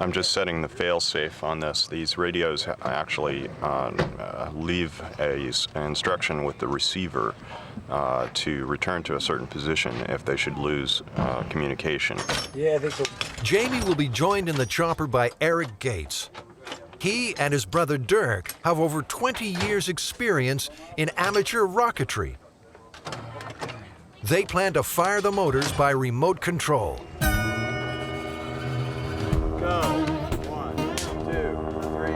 I'm just setting the fail-safe on this. These radios actually leave an instruction with the receiver to return to a certain position if they should lose communication. Yeah, I think so. Jamie will be joined in the chopper by Eric Gates. He and his brother Dirk have over 20 years' experience in amateur rocketry. They plan to fire the motors by remote control. Go. 1, 2, 3,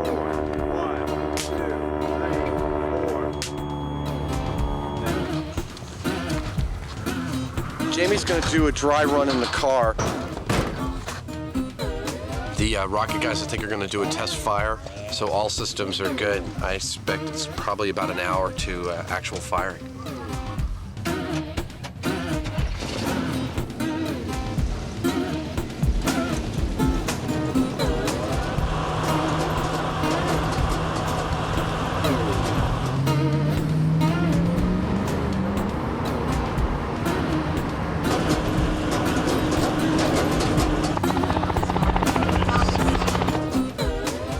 4. 1, 2, 3, 4. Jamie's going to do a dry run in the car. The rocket guys, I think, are going to do a test fire, so all systems are good. I expect it's probably about an hour to actual firing.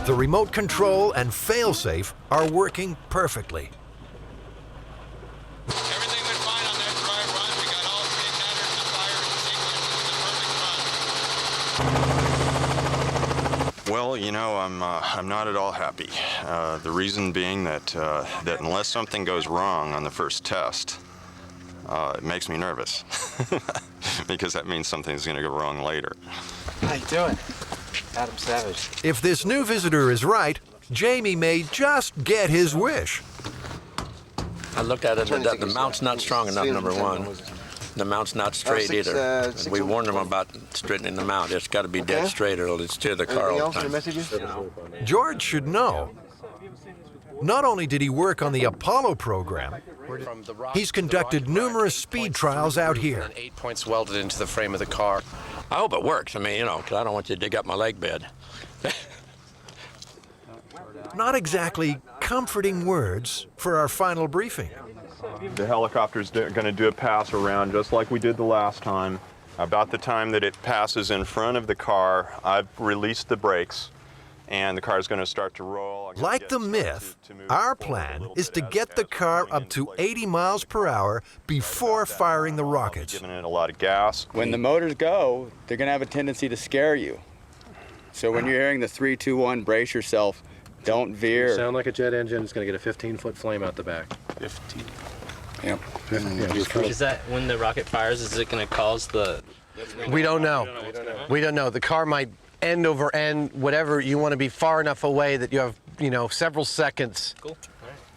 The remote control and fail-safe are working perfectly. Everything went fine on that dry run. We got all 3 attenders in the firing sequence. It was a perfect run. Well, you know, I'm not at all happy. The reason being that unless something goes wrong on the first test, it makes me nervous because that means something's going to go wrong later. How you doing? Adam Savage. If this new visitor is right, Jamie may just get his wish. I looked at it, the mount's not strong enough, number one. The mount's not straight either. We warned them about straightening the mount. It's got to be dead straight or it'll steer the car all the time. George should know. Not only did he work on the Apollo program, he's conducted numerous speed trials out here. And 8 points welded into the frame of the car. I hope it works. I mean, you know, because I don't want you to dig up my leg bed. Not exactly comforting words for our final briefing. The helicopter's going to do a pass around just like we did the last time. About the time that it passes in front of the car, I've released the brakes and the car's going to start to roll. Like the Myth, our plan is to get the car up to 80 miles per hour before firing the rockets. Giving it a lot of gas. When the motors go, they're going to have a tendency to scare you. So when you're hearing the 3, 2, 1, brace yourself, don't veer. Sound like a jet engine. It's going to get a 15-foot flame out the back. 15. Yep. Is that when the rocket fires, is it going to cause the... We don't know. We don't know. The car might end over end, whatever. You want to be far enough away that you have, you know, several seconds. Cool.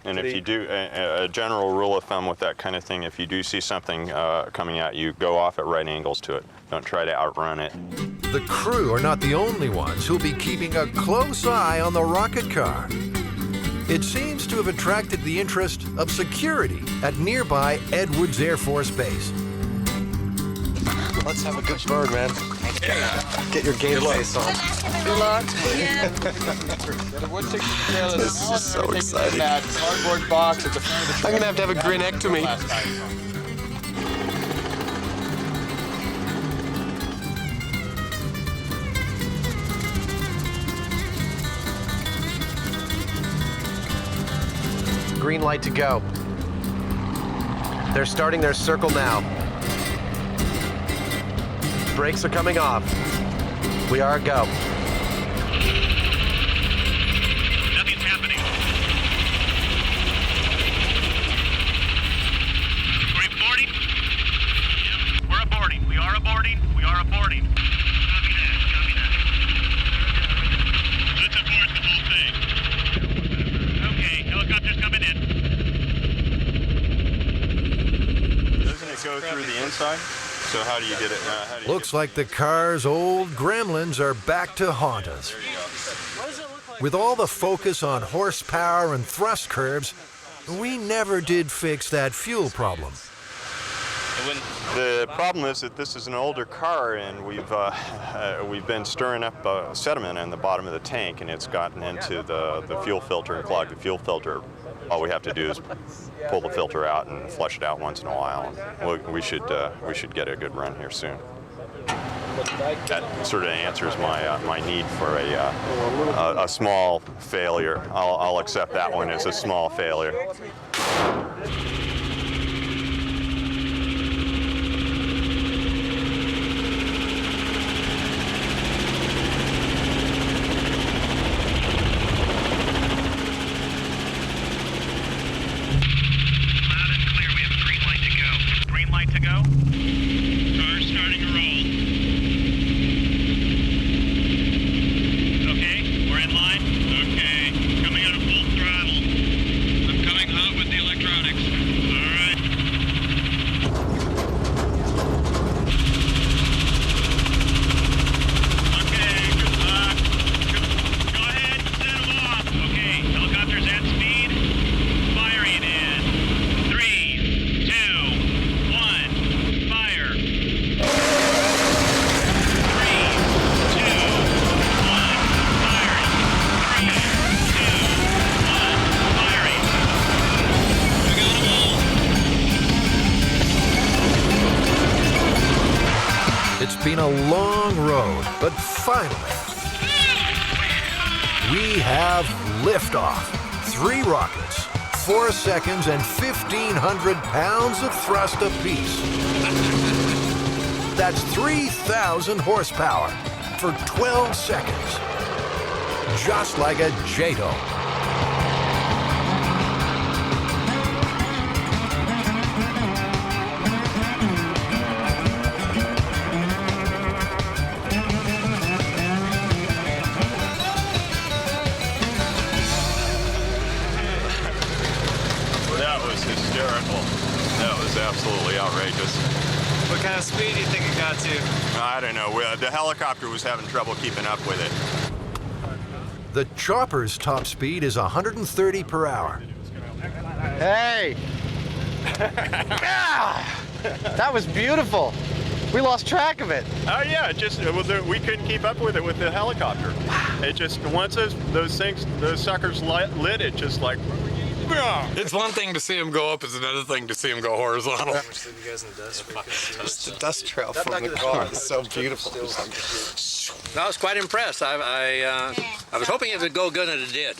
And if you do, a general rule of thumb with that kind of thing, if you do see something coming at you, go off at right angles to it. Don't try to outrun it. The crew are not the only ones who'll be keeping a close eye on the rocket car. It seems to have attracted the interest of security at nearby Edwards Air Force Base. Let's have a good bird, man. Yeah. Get your game face on. Good luck. This is so exciting. That cardboard box at the front of the I'm going to have a grinectomy. Green light to go. They're starting their circle now. Brakes are coming off. We are a go. Nothing's happening. We're aborting? Yep, we're aborting. We are aborting. We are aborting. Copy that. Copy that. Let's abort the whole thing. Okay, helicopter's coming in. Doesn't it go through the inside? So how do you get it? Looks like the car's old gremlins are back to haunt us. With all the focus on horsepower and thrust curves, we never did fix that fuel problem. The problem is that this is an older car, and we've been stirring up sediment in the bottom of the tank, and it's gotten into the fuel filter and clogged the fuel filter. All we have to do is pull the filter out and flush it out once in a while. We should get a good run here soon. That sort of answers my need for a small failure. I'll accept that one as a small failure. It's been a long road, but finally, we have liftoff. 3 rockets, 4 seconds, and 1,500 pounds of thrust apiece. That's 3,000 horsepower for 12 seconds. Just like a JATO. That was absolutely outrageous. What kind of speed do you think it got to? I don't know. The helicopter was having trouble keeping up with it. The chopper's top speed is 130 per hour. Hey! Ah! That was beautiful. We lost track of it. Oh yeah, we couldn't keep up with it with the helicopter. It just once those suckers lit, it just like. It's one thing to see him go up, it's another thing to see him go horizontal. How much did you guys in the dust? Just the dust trail from the car. It's so beautiful. I was quite impressed. I was hoping it would go good, and it did.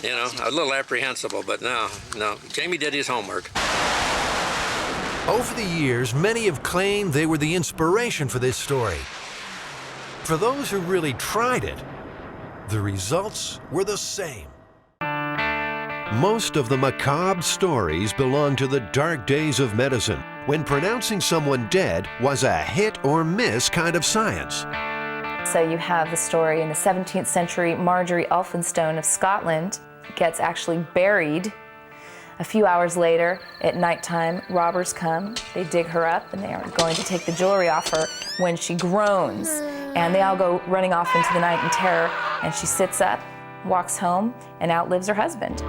You know, I was a little apprehensible, but no. Jamie did his homework. Over the years, many have claimed they were the inspiration for this story. For those who really tried it, the results were the same. Most of the macabre stories belong to the dark days of medicine, when pronouncing someone dead was a hit or miss kind of science. So you have the story in the 17th century, Marjorie Elphinstone of Scotland gets actually buried. A few hours later, at nighttime, robbers come, they dig her up, and they are going to take the jewelry off her when she groans. And they all go running off into the night in terror, and she sits up, walks home, and outlives her husband.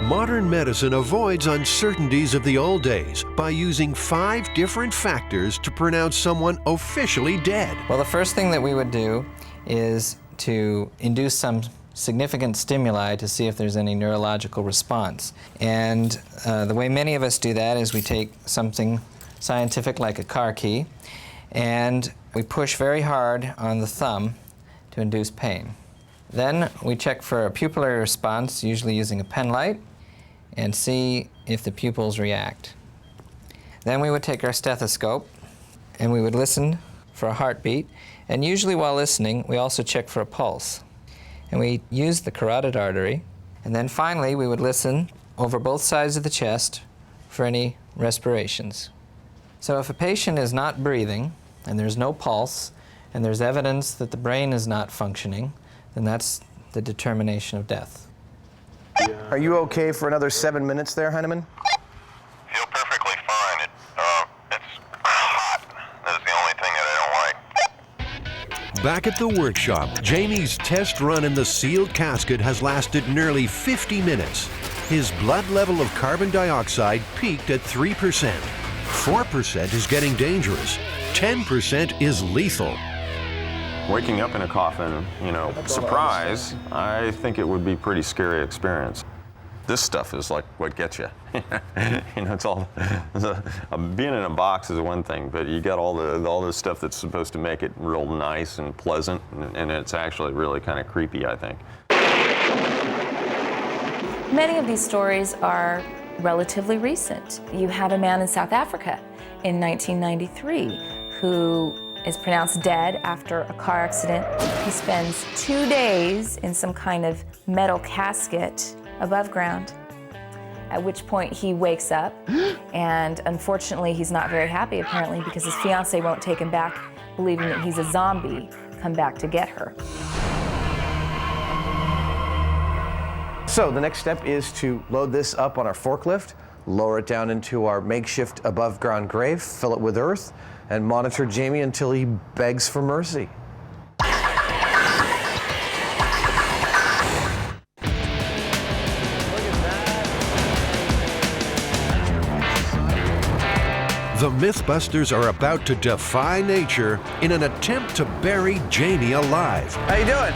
Modern medicine avoids uncertainties of the old days by using 5 different factors to pronounce someone officially dead. Well, the first thing that we would do is to induce some significant stimuli to see if there's any neurological response. And the way many of us do that is we take something scientific like a car key and we push very hard on the thumb to induce pain. Then we check for a pupillary response, usually using a pen light, and see if the pupils react. Then we would take our stethoscope and we would listen for a heartbeat, and usually while listening we also check for a pulse. And we use the carotid artery, and then finally we would listen over both sides of the chest for any respirations. So if a patient is not breathing and there's no pulse and there's evidence that the brain is not functioning, then that's the determination of death. Are you okay for another 7 minutes there, Heinemann? Feel perfectly fine. It's hot. That's the only thing that I don't like. Back at the workshop, Jamie's test run in the sealed casket has lasted nearly 50 minutes. His blood level of carbon dioxide peaked at 3%. 4% is getting dangerous. 10% is lethal. Waking up in a coffin, surprise, I think it would be a pretty scary experience. this stuff is like what gets you. You know, it's all being in a box is one thing, but you got all this stuff that's supposed to make it real nice and pleasant, and it's actually really kind of creepy, I think. Many of these stories are relatively recent. You have a man in South Africa in 1993 who is pronounced dead after a car accident. He spends 2 days in some kind of metal casket above ground, at which point he wakes up, and unfortunately he's not very happy apparently because his fiancée won't take him back, believing that he's a zombie come back to get her. So the next step is to load this up on our forklift, lower it down into our makeshift above ground grave, fill it with earth, and monitor Jamie until he begs for mercy. The Mythbusters are about to defy nature in an attempt to bury Jamie alive. How you doing?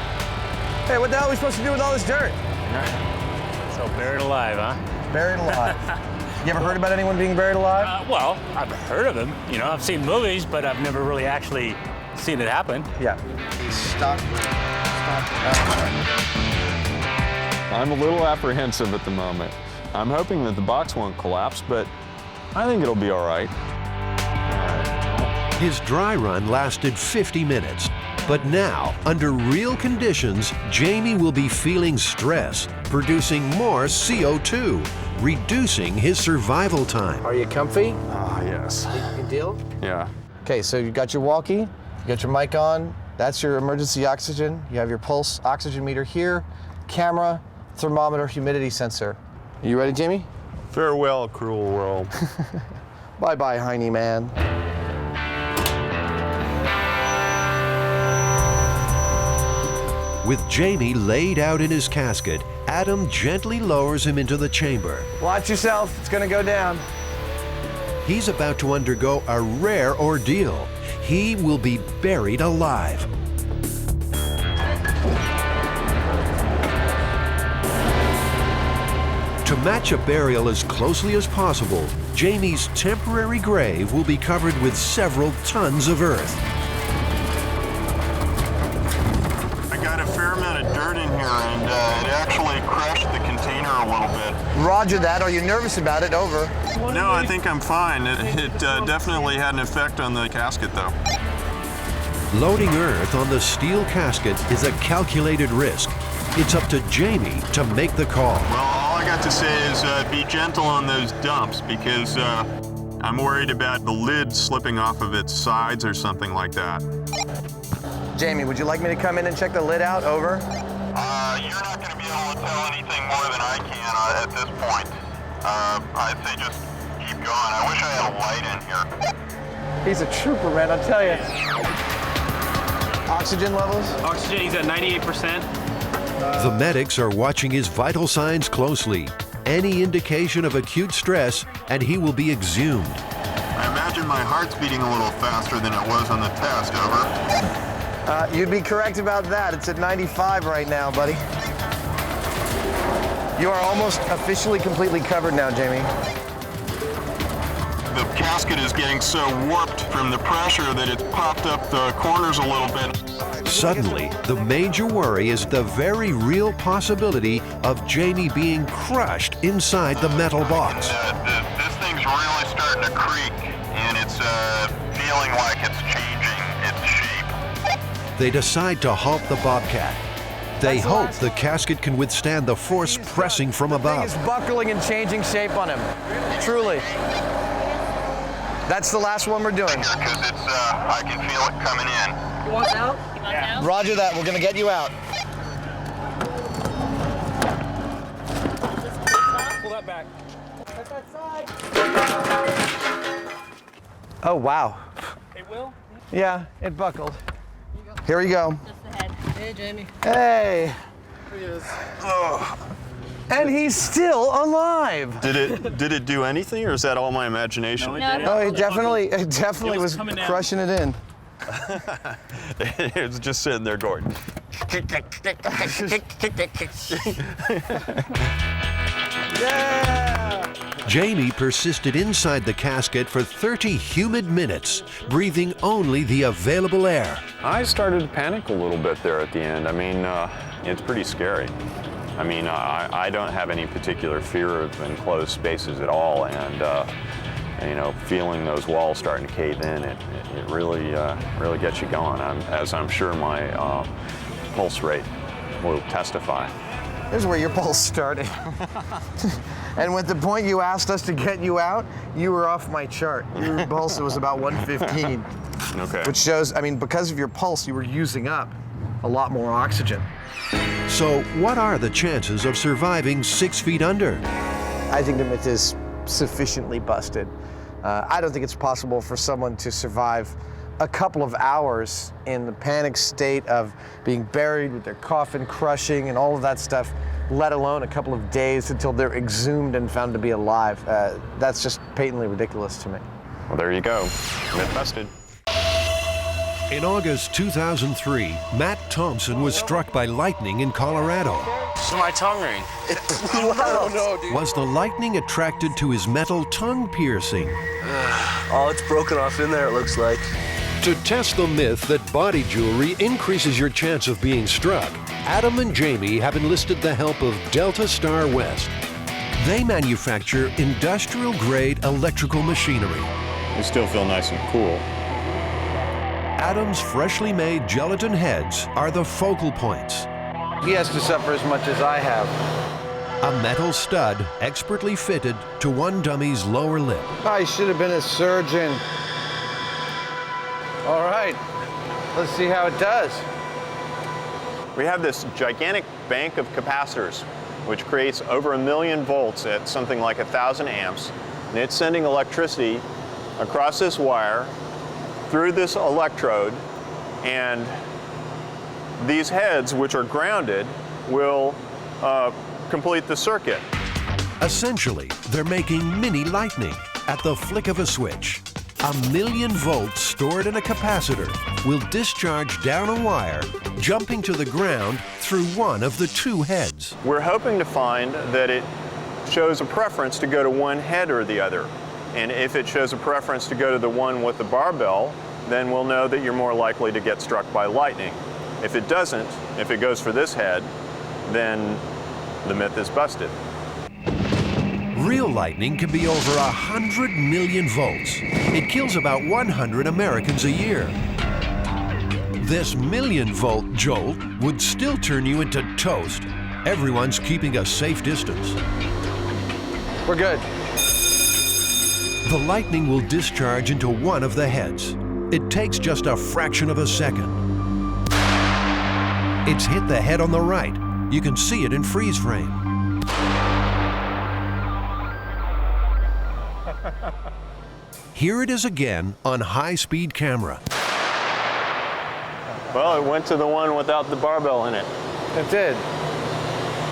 Hey, what the hell are we supposed to do with all this dirt? So buried alive, huh? Buried alive. You ever heard about anyone being buried alive? Well, I've heard of him. You know, I've seen movies, but I've never really actually seen it happen. Yeah. Stop. I'm a little apprehensive at the moment. I'm hoping that the box won't collapse, but I think it'll be all right. His dry run lasted 50 minutes, but now, under real conditions, Jamie will be feeling stress, producing more CO2, reducing his survival time. Are you comfy? Ah, yes. Good deal? Yeah. Okay, so you got your walkie, you got your mic on, that's your emergency oxygen, you have your pulse oxygen meter here, camera, thermometer, humidity sensor. Are you ready, Jamie? Farewell, cruel world. Bye-bye, Heine man. With Jamie laid out in his casket, Adam gently lowers him into the chamber. Watch yourself, it's gonna go down. He's about to undergo a rare ordeal. He will be buried alive. To match a burial as closely as possible, Jamie's temporary grave will be covered with several tons of earth. I got a fair amount of dirt in here, and it actually crushed the container a little bit. Roger that. Are you nervous about it? Over. No, I think I'm fine. It definitely had an effect on the casket, though. Loading earth on the steel casket is a calculated risk. It's up to Jamie to make the call. Well, all I got to say is be gentle on those dumps, because I'm worried about the lid slipping off of its sides or something like that. Jamie, would you like me to come in and check the lid out? Over. You're not going to be able to tell anything more than I can at this point. I'd say just keep going. I wish I had a light in here. He's a trooper, man, I'll tell you. Oxygen levels? Oxygen, he's at 98%. The medics are watching his vital signs closely. Any indication of acute stress, and he will be exhumed. I imagine my heart's beating a little faster than it was on the test, over. You'd be correct about that. It's at 95 right now, buddy. You are almost officially completely covered now, Jamie. The casket is getting so warped from the pressure that it's popped up the corners a little bit. Suddenly, the major worry is the very real possibility of Jamie being crushed inside the metal box. This thing's really starting to creak, and it's feeling like it's changing its shape. They decide to halt the Bobcat. They hope the casket can withstand the force pressing from above. The thing is buckling and changing shape on him. Truly. That's the last one we're doing. Because I can feel it coming in. You want out? Yeah. Roger that. We're going to get you out. Pull that back. Oh, wow. It will? Yeah, it buckled. Here we go. Just the head. Hey, Jamie. Hey. Here he is. Oh. And he's still alive. Did it do anything, or is that all my imagination? No, it didn't. Oh, it definitely was crushing it in. It was just sitting there going. Yeah! Jamie persisted inside the casket for 30 humid minutes, breathing only the available air. I started to panic a little bit there at the end. I mean, it's pretty scary. I mean, I don't have any particular fear of enclosed spaces at all, and you know, feeling those walls starting to cave in, it really gets you going, as I'm sure my pulse rate will testify. Here's where your pulse started. And at the point you asked us to get you out, you were off my chart. Your pulse was about 115. Okay. Which shows, I mean, because of your pulse, you were using up a lot more oxygen. So what are the chances of surviving 6 feet under? I think the myth is sufficiently busted. I don't think it's possible for someone to survive a couple of hours in the panic state of being buried with their coffin crushing and all of that stuff, let alone a couple of days until they're exhumed and found to be alive. That's just patently ridiculous to me. Well, there you go. Myth busted. In August 2003, Matt Thompson was struck by lightning in Colorado. So my tongue ring. Oh, no, dude. Was the lightning attracted to his metal tongue piercing? Oh, it's broken off in there, it looks like. To test the myth that body jewelry increases your chance of being struck, Adam and Jamie have enlisted the help of Delta Star West. They manufacture industrial-grade electrical machinery. You still feel nice and cool. Adam's freshly made gelatin heads are the focal points. He has to suffer as much as I have. A metal stud expertly fitted to one dummy's lower lip. I should have been a surgeon. All right, let's see how it does. We have this gigantic bank of capacitors, which creates over 1 million volts at something like 1,000 amps. And it's sending electricity across this wire through this electrode, and these heads, which are grounded, will complete the circuit. Essentially, they're making mini lightning at the flick of a switch. 1 million volts stored in a capacitor will discharge down a wire, jumping to the ground through one of the 2 heads. We're hoping to find that it shows a preference to go to one head or the other. And if it shows a preference to go to the one with the barbell, then we'll know that you're more likely to get struck by lightning. If it doesn't, if it goes for this head, then the myth is busted. Real lightning can be over 100 million volts. It kills about 100 Americans a year. This 1 million volt jolt would still turn you into toast. Everyone's keeping a safe distance. We're good. The lightning will discharge into one of the heads. It takes just a fraction of a second. It's hit the head on the right. You can see it in freeze frame. Here it is again on high-speed camera. Well, it went to the one without the barbell in it. It did.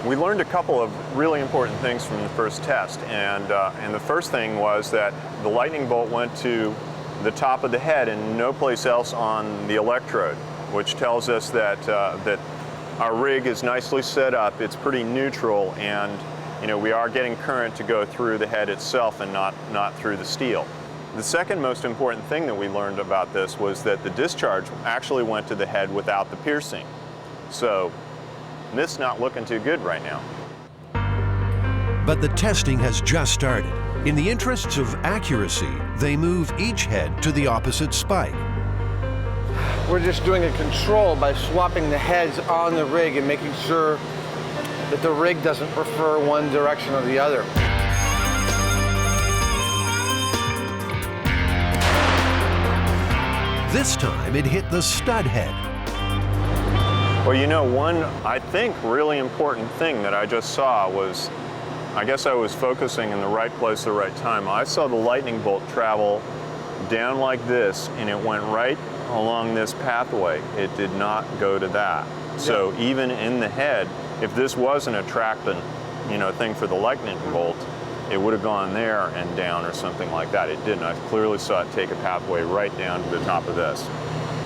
We learned a couple of really important things from the first test, and the first thing was that the lightning bolt went to the top of the head and no place else on the electrode, which tells us that that our rig is nicely set up. It's pretty neutral, and we are getting current to go through the head itself and not through the steel. The second most important thing that we learned about this was that the discharge actually went to the head without the piercing. So this is not looking too good right now. But the testing has just started. In the interests of accuracy, they move each head to the opposite spike. We're just doing a control by swapping the heads on the rig and making sure that the rig doesn't prefer one direction or the other. This time it hit the stud head. Well, one, I think, really important thing that I just saw was, I guess I was focusing in the right place at the right time. I saw the lightning bolt travel down like this, and it went right along this pathway. It did not go to that. So even in the head, if this was an attractant, thing for the lightning bolt, it would have gone there and down or something like that. It didn't. I clearly saw it take a pathway right down to the top of this.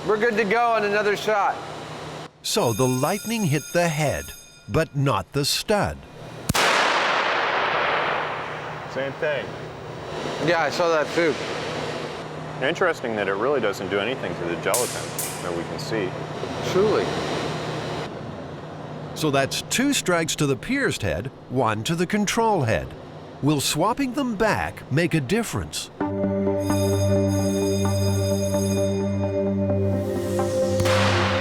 We're good to go on another shot. So the lightning hit the head, but not the stud. Same thing. Yeah, I saw that too. Interesting that it really doesn't do anything to the gelatin that we can see. Truly. So that's 2 strikes to the pierced head, 1 to the control head. Will swapping them back make a difference?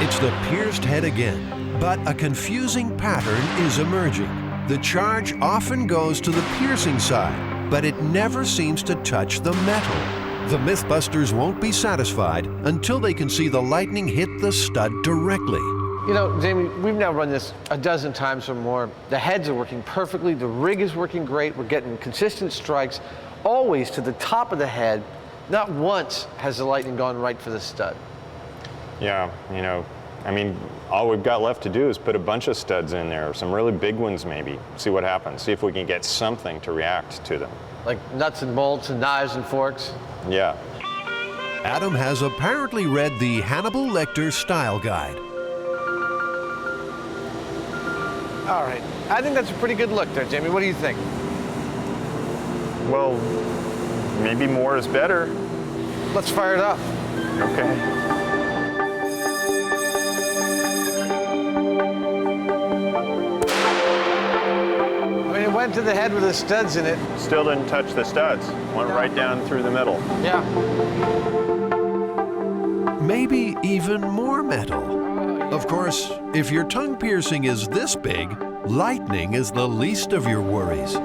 It's the pierced head again, but a confusing pattern is emerging. The charge often goes to the piercing side, but it never seems to touch the metal. The Mythbusters won't be satisfied until they can see the lightning hit the stud directly. You know, Jamie, we've now run this a dozen times or more. The heads are working perfectly, the rig is working great, we're getting consistent strikes, always to the top of the head. Not once has the lightning gone right for the stud. Yeah, you know, I mean, all we've got left to do is put a bunch of studs in there, some really big ones maybe, see what happens, see if we can get something to react to them. Like nuts and bolts and knives and forks? Yeah. Adam has apparently read the Hannibal Lecter style guide. All right, I think that's a pretty good look there, Jamie. What do you think? Well, maybe more is better. Let's fire it up. Okay. It went to the head with the studs in it. Still didn't touch the studs. Went right down through the middle. Yeah. Maybe even more metal. Of course, if your tongue piercing is this big, lightning is the least of your worries.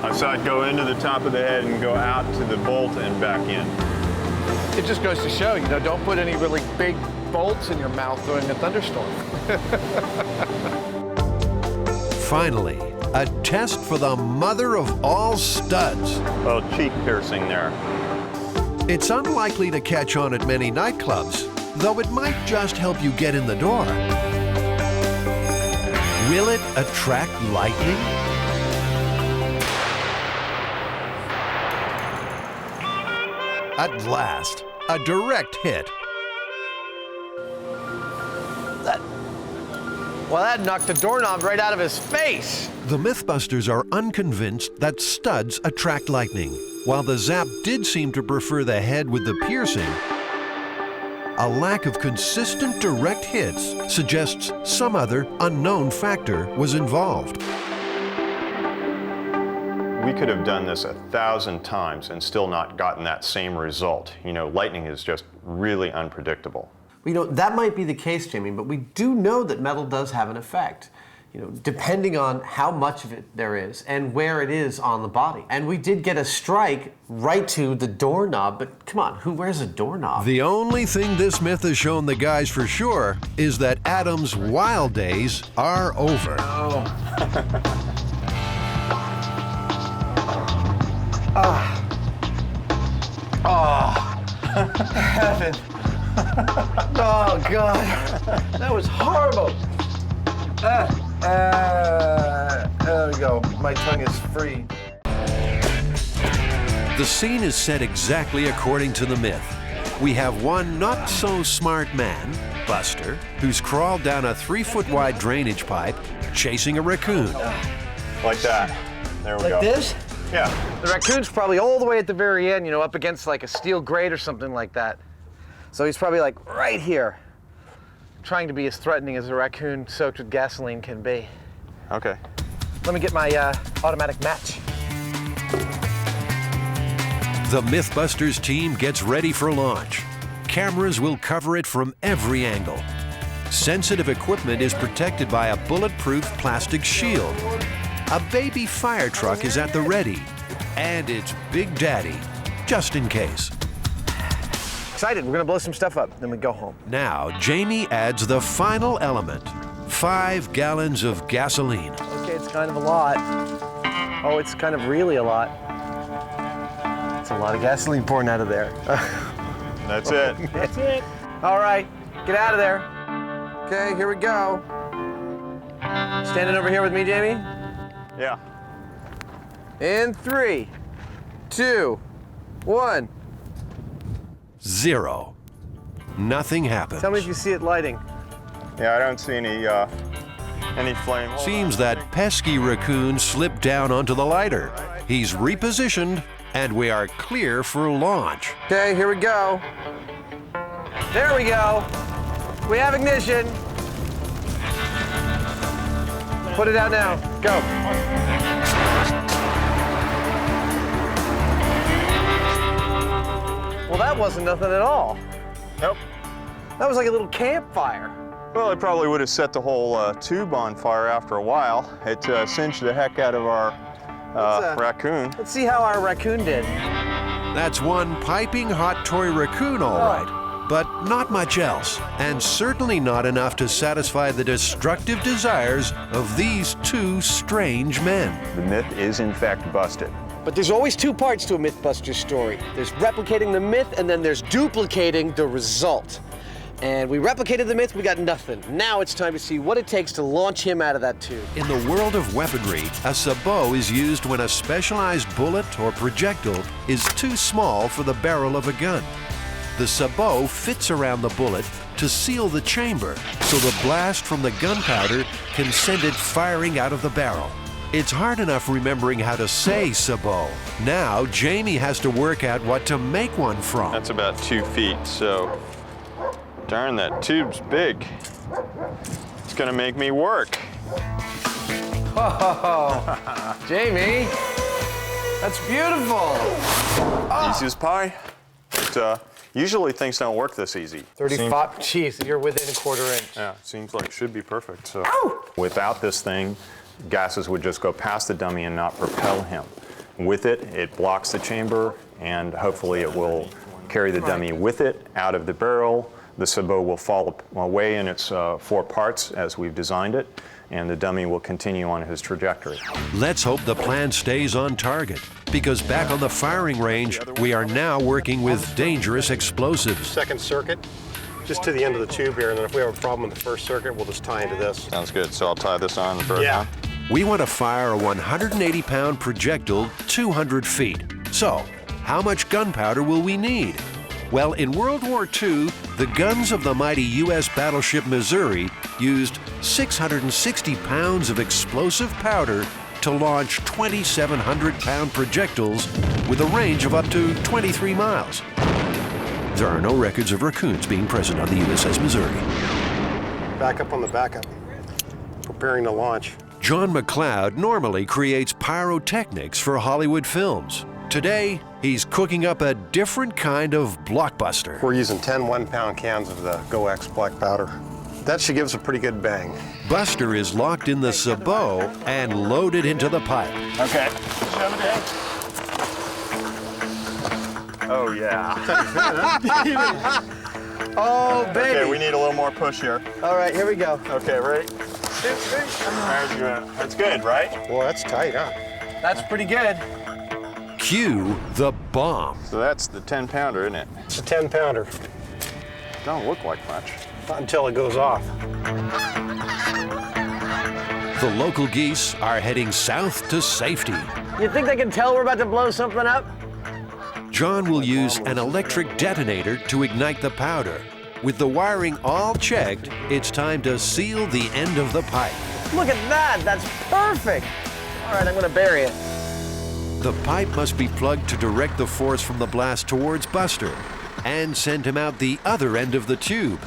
I saw it go into the top of the head and go out to the bolt and back in. It just goes to show, you know, don't put any really big bolts in your mouth during a thunderstorm. Finally, a test for the mother of all studs. Well, cheek piercing there. It's unlikely to catch on at many nightclubs, though it might just help you get in the door. Will it attract lightning? At last, a direct hit. Well, that knocked the doorknob right out of his face. The Mythbusters are unconvinced that studs attract lightning. While the Zap did seem to prefer the head with the piercing, a lack of consistent direct hits suggests some other unknown factor was involved. We could have done this 1,000 times and still not gotten that same result. You know, lightning is just really unpredictable. You know, that might be the case, Jamie, but we do know that metal does have an effect. You know, depending on how much of it there is and where it is on the body. And we did get a strike right to the doorknob, but come on, who wears a doorknob? The only thing this myth has shown the guys for sure is that Adam's wild days are over. Oh. Heaven. Oh, God. That was horrible. There we go. My tongue is free. The scene is set exactly according to the myth. We have one not-so-smart man, Buster, who's crawled down a 3-foot-wide drainage pipe chasing a raccoon. Like that. There we go. Like this? Yeah. The raccoon's probably all the way at the very end, you know, up against like a steel grate or something like that. So he's probably like right here, trying to be as threatening as a raccoon soaked with gasoline can be. Okay. Let me get my automatic match. The Mythbusters team gets ready for launch. Cameras will cover it from every angle. Sensitive equipment is protected by a bulletproof plastic shield. A baby fire truck is at the ready. And it's Big Daddy, just in case. Excited, we're gonna blow some stuff up, then we go home. Now, Jamie adds the final element, 5 gallons of gasoline. Okay, it's kind of a lot. Oh, it's kind of really a lot. It's a lot of gasoline pouring out of there. That's it. That's it. All right, get out of there. Okay, here we go. Standing over here with me, Jamie? Yeah. In 3, 2, 1. 0. Nothing happens. Tell me if you see it lighting. Yeah, I don't see any Any flame? Seems that pesky Raccoon slipped down onto the lighter. He's repositioned, and we are clear for launch. Okay, here we go. There we go. We have ignition. Put it out now. Go. Well, that wasn't nothing at all. Nope. That was like a little campfire. Well, it probably would have set the whole tube on fire after a while. It singed the heck out of our raccoon. Let's see how our raccoon did. That's one piping hot toy raccoon, all right. But not much else, and certainly not enough to satisfy the destructive desires of these two strange men. The myth is in fact busted. But there's always two parts to a Mythbusters story. There's replicating the myth, and then there's duplicating the result. And we replicated the myth, we got nothing. Now it's time to see what it takes to launch him out of that tube. In the world of weaponry, a sabot is used when a specialized bullet or projectile is too small for the barrel of a gun. The sabot fits around the bullet to seal the chamber, so the blast from the gunpowder can send it firing out of the barrel. It's hard enough remembering how to say sabot. Now, Jamie has to work out what to make one from. That's about 2 feet, so darn, that tube's big. It's gonna make me work. Oh, Jamie, that's beautiful. Easy as pie. But, usually things don't work this easy. 35, geez, you're within a quarter inch. Yeah, seems like it should be perfect. So without this thing, gases would just go past the dummy and not propel him. With it, it blocks the chamber, and hopefully it will carry the dummy with it out of the barrel. The sabot will fall away in its 4 parts as we've designed it, and the dummy will continue on his trajectory. Let's hope the plan stays on target, because back on the firing range, we are now working with dangerous explosives. Second circuit, just to the end of the tube here, and then if we have a problem with the first circuit, we'll just tie into this. Sounds good. So I'll tie this on and throw it on? We want to fire a 180-pound projectile 200 feet. So, how much gunpowder will we need? Well, in World War II, the guns of the mighty U.S. battleship Missouri used 660 pounds of explosive powder to launch 2,700-pound projectiles with a range of up to 23 miles. There are no records of raccoons being present on the USS Missouri. Back up on the backup, preparing to launch. John McLeod normally creates pyrotechnics for Hollywood films. Today, he's cooking up a different kind of blockbuster. We're using 10 one-pound cans of the GoX black powder. That should give us a pretty good bang. Buster is locked in the sabot and loaded into the pipe. Okay. Shove it in. Oh, yeah. Oh, baby. Okay, we need a little more push here. All right, here we go. Okay, ready? That's good, right? Well, that's tight, huh? That's pretty good. Cue the bomb. So that's the 10-pounder, isn't it? It's a 10-pounder. Don't look like much. Not until it goes off. The local geese are heading south to safety. You think they can tell we're about to blow something up? John will use an electric detonator to ignite the powder. With the wiring all checked, it's time to seal the end of the pipe. Look at that, that's perfect. All right, I'm gonna bury it. The pipe must be plugged to direct the force from the blast towards Buster and send him out the other end of the tube.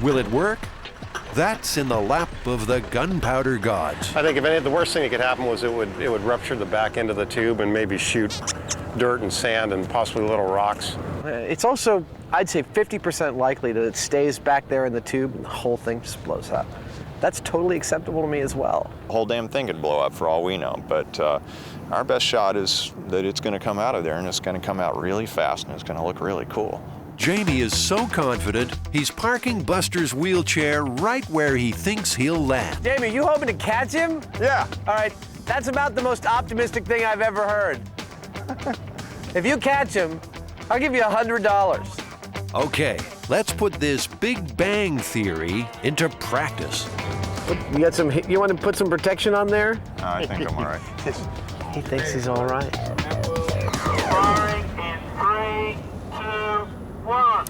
Will it work? That's in the lap of the gunpowder gods. I think if the worst thing that could happen was it would rupture the back end of the tube and maybe shoot dirt and sand and possibly little rocks. It's also, I'd say 50% likely that it stays back there in the tube and the whole thing just blows up. That's totally acceptable to me as well. The whole damn thing could blow up for all we know, but our best shot is that it's going to come out of there, and it's going to come out really fast, and it's going to look really cool. Jamie is so confident, he's parking Buster's wheelchair right where he thinks he'll land. Jamie, you hoping to catch him? Yeah. All right, that's about the most optimistic thing I've ever heard. If you catch him, I'll give you $100. Okay, let's put this Big Bang Theory into practice. You got some? You want to put some protection on there? I think I'm all right. He thinks he's all right. Firing in 3, 2, 1.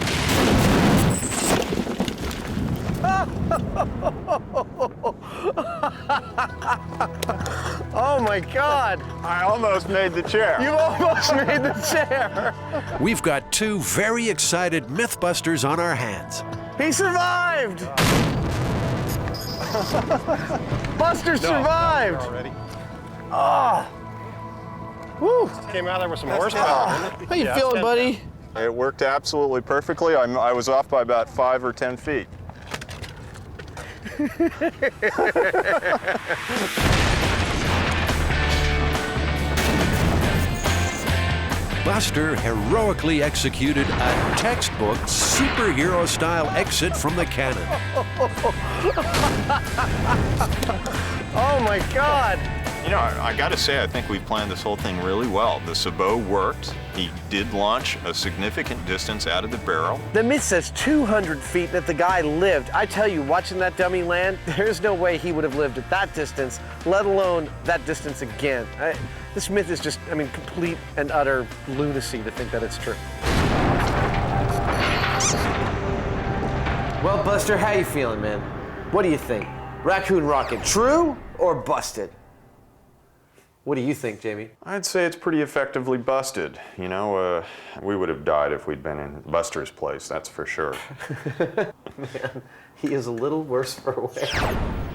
Oh my God! I almost made the chair. You almost made the chair! We've got two very excited Mythbusters on our hands. He survived! Buster survived! Already. Oh! Woo! Came out there with some horsepower, didn't it? How you feeling, buddy? It worked absolutely perfectly. I was off by about 5 or 10 feet. Buster heroically executed a textbook superhero-style exit from the cannon. Oh my God! You know, I gotta say, I think we planned this whole thing really well. The sabot worked. He did launch a significant distance out of the barrel. The myth says 200 feet that the guy lived. I tell you, watching that dummy land, there's no way he would have lived at that distance, let alone that distance again. This myth is just, I mean, complete and utter lunacy to think that it's true. Well, Buster, how you feeling, man? What do you think? Raccoon rocket, true or busted? What do you think, Jamie? I'd say it's pretty effectively busted. You know, we would have died if we'd been in Buster's place, that's for sure. Man, he is a little worse for wear.